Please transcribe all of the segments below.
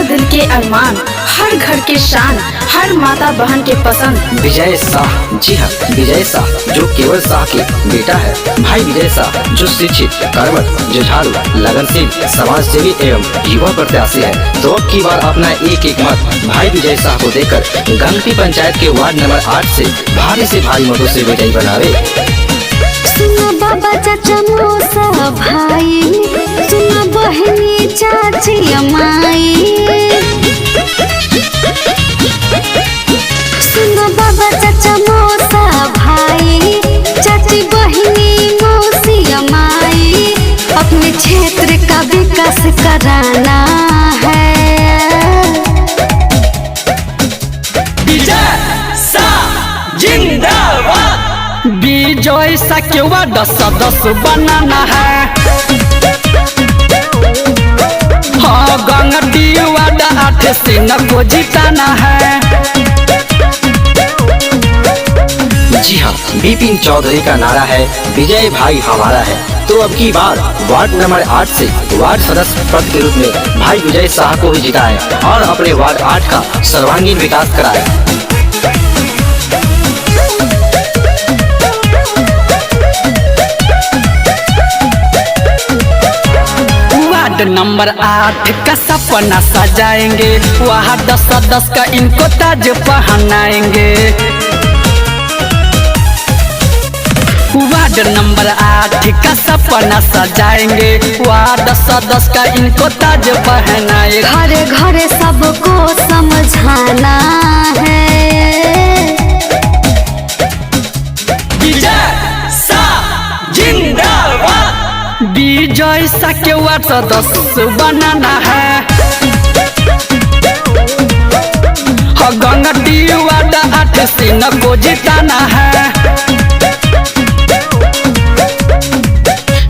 हर दिल के अरमान, हर घर के शान, हर माता बहन के पसंद। विजय शाह, जी हाँ विजय शाह, जो केवल शाह के बेटा है। भाई विजय शाह जो शिक्षित, कर्मठ, जुझारू, लगनशील, समाजसेवी एवं युवा प्रत्याशी है। तो अब की बार अपना एक मत भाई विजय शाह को देकर गंगटी पंचायत के वार्ड नंबर 8 से भारी मतों से विजयी बनावे। सुनो बाबा चाचा मौसा भाई, सुनो बहनी चाची अमाई, सुनो बाबा चाचा मौसा भाई, चाची बहनी मौसी अमाई, अपने क्षेत्र का विकास कराना है। विजय शाह जिंदाबाद। विजय शाह के वार्ड सदस्य बनाना है। हाँ गंगटी वार्ड 8 से न को जिताना है। जी हाँ, बिपिन चौधरी का नारा है विजय भाई हमारा है। तो अब की बार वार्ड नंबर 8 से वार्ड सदस्य पद के रूप में भाई विजय शाह को ही जिताएं और अपने वार्ड 8 का सर्वांगीण विकास कराएं। वार्ड नंबर 8 का सपना सजाएंगे, वहाँ 10 का इनको ताज पहनाएंगे। वार्ड नंबर 8 का सपना सजाएंगे, वार्ड 10 का इनको ताज पहनाएंगे। घरे घरे सबको समझाना है। विजय शाह जिंदाबाद। विजय शाह के वार्ड सदस्य बनाना है। गंगटी वार्ड 8 से न को जिताना है।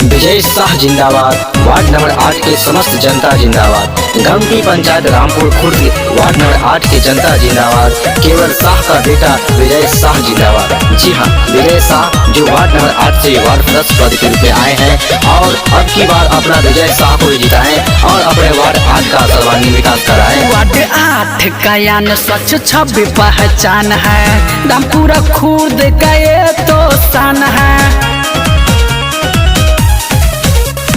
विजय शाह जिंदाबाद। वार्ड नंबर 8 के समस्त जनता जिंदाबाद। गंगटी पंचायत रामपुर खुर्द वार्ड नंबर 8 की जनता जिंदाबाद। केवल शाह का बेटा विजय शाह जिंदाबाद। जी हाँ, विजय शाह जो वार्ड नंबर 8 से वार्ड सदस्य पद के रूप में आए हैं और अब की बार अपना विजय शाह को जिताएं और अपने वार्ड 8 का सर्वांगीण विकास कराएं। वार्ड 8 का यान स्वच्छ छवि पहचान है। रामपुर खुर्द का ये तो शान है।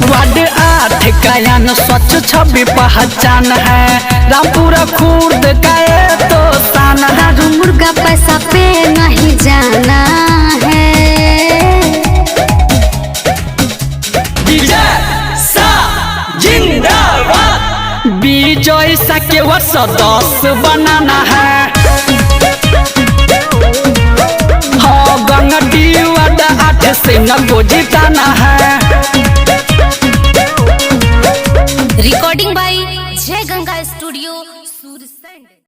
वार्ड 8 का यान स्वच्छ छवि पहचान है। रामपुर खुर्द का ये तो शान है। दारू मुर्गा पैसा पे नहीं जाना है। विजय शाह जिंदाबाद। विजय शाह के वार्ड सदस्य बनाना है। हाँ गंगटी वार्ड 8 से न को जिताना है। रिकॉर्डिंग बाय जय गंगा स्टूडियो सूरसंड।